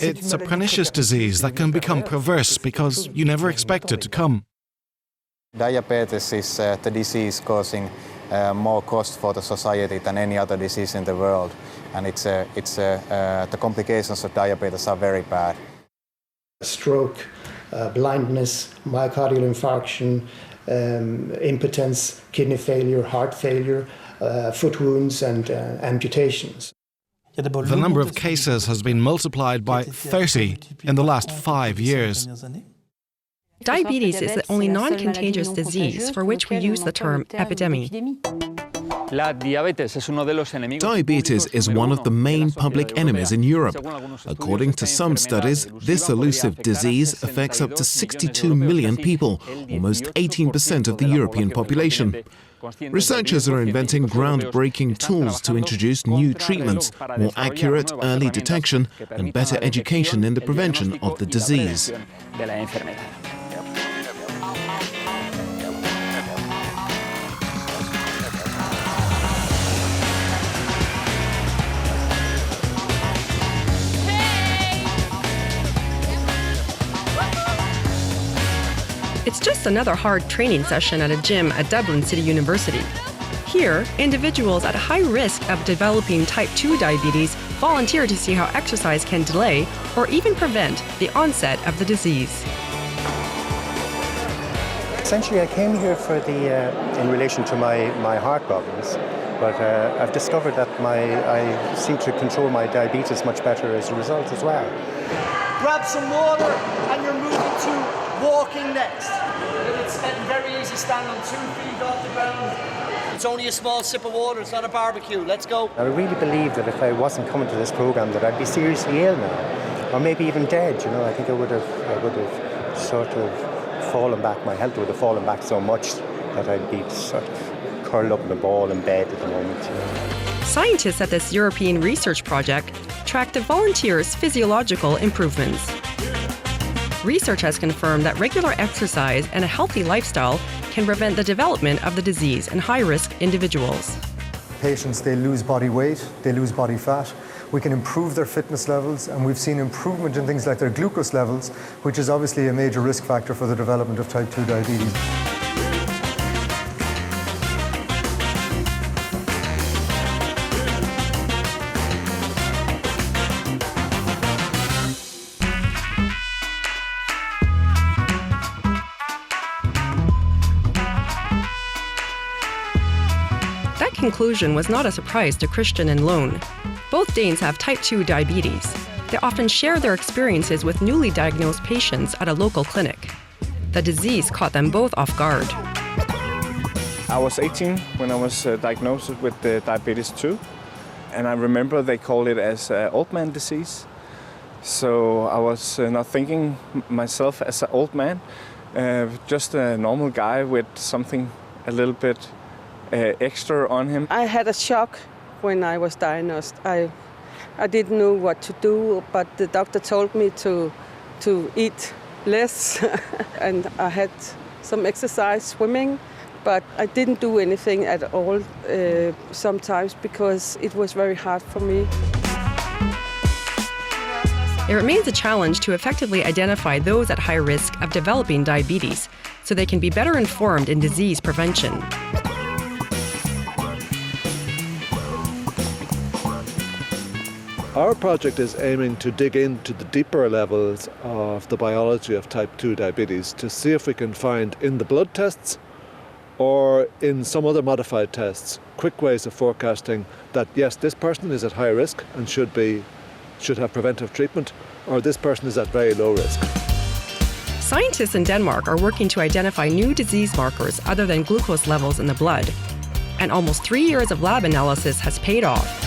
It's a pernicious disease that can become perverse because you never expect it to come. Diabetes is the disease causing more cost for the society than any other disease in the world, and the complications of diabetes are very bad. Stroke, blindness, myocardial infarction, impotence, kidney failure, heart failure, foot wounds and amputations. The number of cases has been multiplied by 30 in the last 5 years. Diabetes is the only non-contagious disease for which we use the term epidemic. Diabetes is one of the main public enemies in Europe. According to some studies, this elusive disease affects up to 62 million people, almost 18% of the European population. Researchers are inventing groundbreaking tools to introduce new treatments, more accurate early detection, and better education in the prevention of the disease. It's just another hard training session at a gym at Dublin City University. Here, individuals at high risk of developing type 2 diabetes volunteer to see how exercise can delay or even prevent the onset of the disease. Essentially, I came here for in relation to my heart problems, but I've discovered that I seem to control my diabetes much better as a result as well. Grab some water and you're moving to walking next. It's very easy, stand on 2 feet off the ground. It's only a small sip of water, it's not a barbecue. Let's go. I really believe that if I wasn't coming to this program that I'd be seriously ill now, or maybe even dead, you know. I think I would have sort of fallen back, my health would have fallen back so much that I'd be sort of curled up in a ball in bed at the moment. You know. Scientists at this European research project tracked the volunteers' physiological improvements. Research has confirmed that regular exercise and a healthy lifestyle can prevent the development of the disease in high-risk individuals. Patients, they lose body weight, they lose body fat. We can improve their fitness levels, and we've seen improvement in things like their glucose levels, which is obviously a major risk factor for the development of type 2 diabetes. That conclusion was not a surprise to Christian and Lone. Both Danes have type 2 diabetes. They often share their experiences with newly diagnosed patients at a local clinic. The disease caught them both off guard. I was 18 when I was diagnosed with diabetes 2, and I remember they called it as old man disease. So I was not thinking myself as an old man, just a normal guy with something a little bit extra on him. I had a shock when I was diagnosed. I didn't know what to do, but the doctor told me to eat less and I had some exercise, swimming, but I didn't do anything at all sometimes because it was very hard for me. It remains a challenge to effectively identify those at high risk of developing diabetes so they can be better informed in disease prevention. Our project is aiming to dig into the deeper levels of the biology of type 2 diabetes to see if we can find in the blood tests or in some other modified tests quick ways of forecasting that yes, this person is at high risk and should have preventive treatment, or this person is at very low risk. Scientists in Denmark are working to identify new disease markers other than glucose levels in the blood, and almost 3 years of lab analysis has paid off.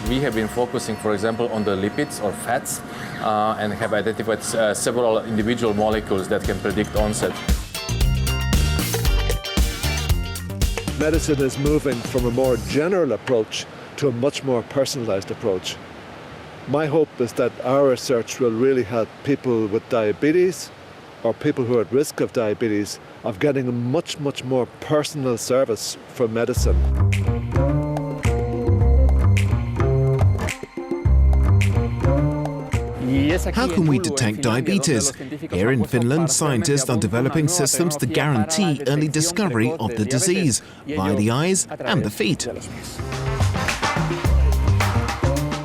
We have been focusing, for example, on the lipids or fats and have identified several individual molecules that can predict onset. Medicine is moving from a more general approach to a much more personalized approach. My hope is that our research will really help people with diabetes or people who are at risk of diabetes of getting a much, much more personal service from medicine. How can we detect diabetes? Here in Finland, scientists are developing systems to guarantee early discovery of the disease via the eyes and the feet.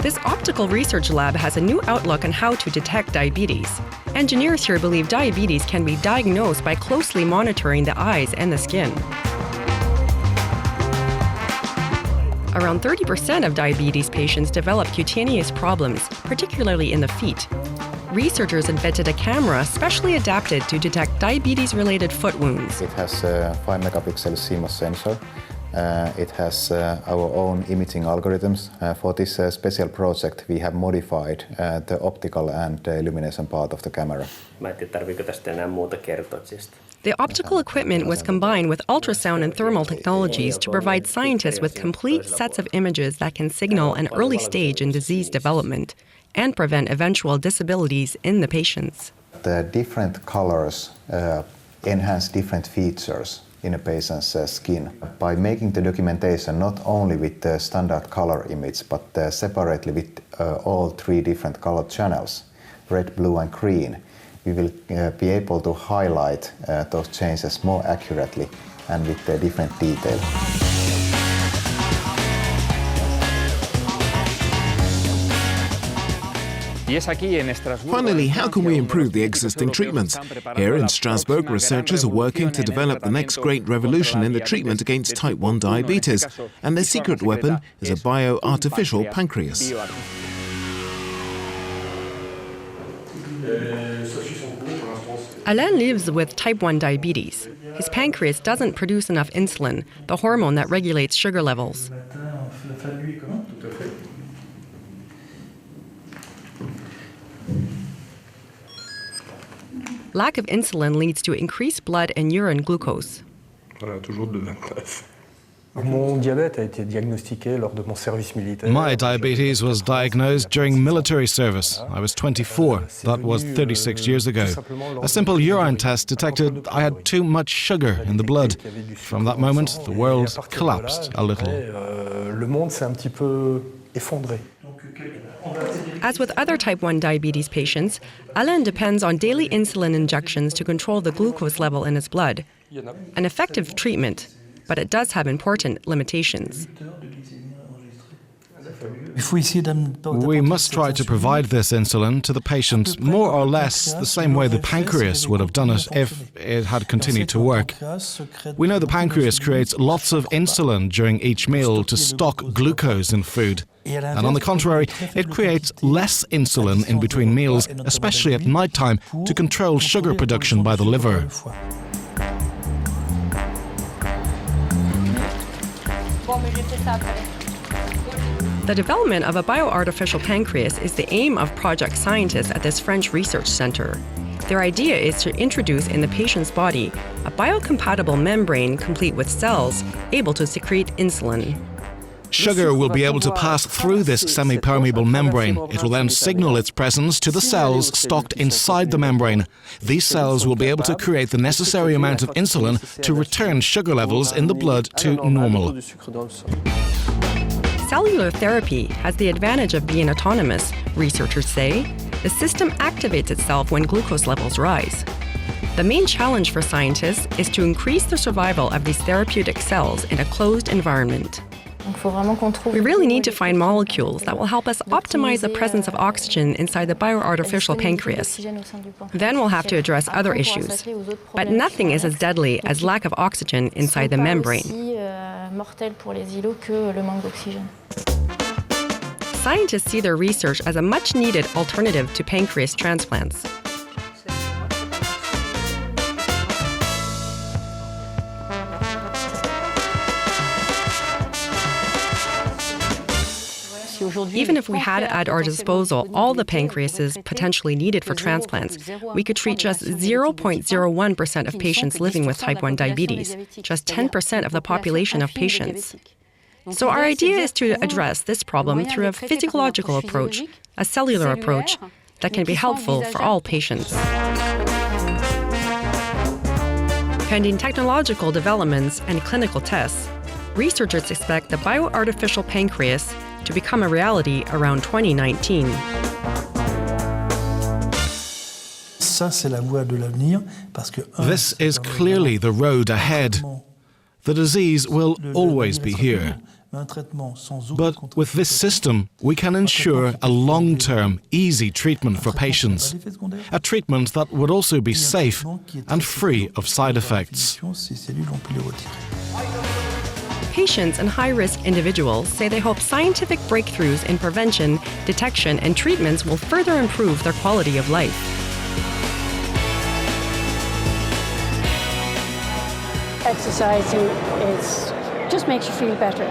This optical research lab has a new outlook on how to detect diabetes. Engineers here believe diabetes can be diagnosed by closely monitoring the eyes and the skin. Around 30% of diabetes patients develop cutaneous problems, particularly in the feet. Researchers invented a camera specially adapted to detect diabetes-related foot wounds. It has a 5 megapixel CMOS sensor. It has our own imaging algorithms. For this special project, we have modified the optical and illumination part of the camera. The optical equipment was combined with ultrasound and thermal technologies to provide scientists with complete sets of images that can signal an early stage in disease development and prevent eventual disabilities in the patients. The different colors enhance different features in a patient's skin. By making the documentation not only with the standard color image, but separately with all 3 different color channels, red, blue and green, we will be able to highlight those changes more accurately and with different detail. Finally, how can we improve the existing treatments? Here in Strasbourg, researchers are working to develop the next great revolution in the treatment against type 1 diabetes, and their secret weapon is a bioartificial pancreas. Alain lives with type 1 diabetes. His pancreas doesn't produce enough insulin, the hormone that regulates sugar levels. Lack of insulin leads to increased blood and urine glucose. My diabetes was diagnosed during military service. I was 24. That was 36 years ago. A simple urine test detected I had too much sugar in the blood. From that moment, the world collapsed a little. As with other type 1 diabetes patients, Alain depends on daily insulin injections to control the glucose level in his blood. An effective treatment, but it does have important limitations. We must try to provide this insulin to the patient more or less the same way the pancreas would have done it if it had continued to work. We know the pancreas creates lots of insulin during each meal to stock glucose in food. And on the contrary, it creates less insulin in between meals, especially at nighttime, to control sugar production by the liver. The development of a bioartificial pancreas is the aim of project scientists at this French research center. Their idea is to introduce in the patient's body a biocompatible membrane complete with cells able to secrete insulin. Sugar will be able to pass through this semi-permeable membrane. It will then signal its presence to the cells stocked inside the membrane. These cells will be able to create the necessary amount of insulin to return sugar levels in the blood to normal. Cellular therapy has the advantage of being autonomous, researchers say. The system activates itself when glucose levels rise. The main challenge for scientists is to increase the survival of these therapeutic cells in a closed environment. We really need to find molecules that will help us optimize the presence of oxygen inside the bioartificial pancreas. Then we'll have to address other issues. But nothing is as deadly as lack of oxygen inside the membrane. Scientists see their research as a much-needed alternative to pancreas transplants. Even if we had at our disposal all the pancreases potentially needed for transplants, we could treat just 0.01% of patients living with type 1 diabetes, just 10% of the population of patients. So our idea is to address this problem through a physiological approach, a cellular approach, that can be helpful for all patients. Pending technological developments and clinical tests, researchers expect the bioartificial pancreas to become a reality around 2019. This is clearly the road ahead. The disease will always be here. But with this system, we can ensure a long-term, easy treatment for patients. A treatment that would also be safe and free of side effects. Patients and high-risk individuals say they hope scientific breakthroughs in prevention, detection, and treatments will further improve their quality of life. Exercising just makes you feel better,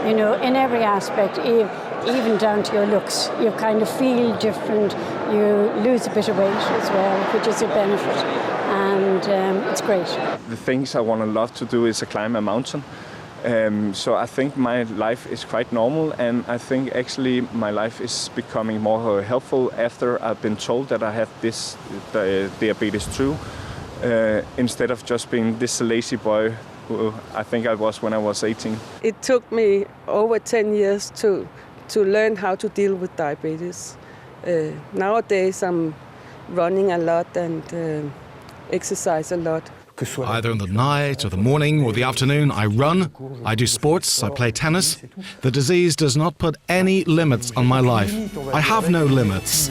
you know, in every aspect, even down to your looks. You kind of feel different, you lose a bit of weight as well, which is a benefit, and it's great. The things I want to love to do is to climb a mountain. So I think my life is quite normal, and I think actually my life is becoming more helpful after I've been told that I have this diabetes 2, instead of just being this lazy boy who I think I was when I was 18. It took me over 10 years to learn how to deal with diabetes. Nowadays I'm running a lot and exercise a lot. Either in the night or the morning or the afternoon, I run, I do sports, I play tennis. The disease does not put any limits on my life. I have no limits.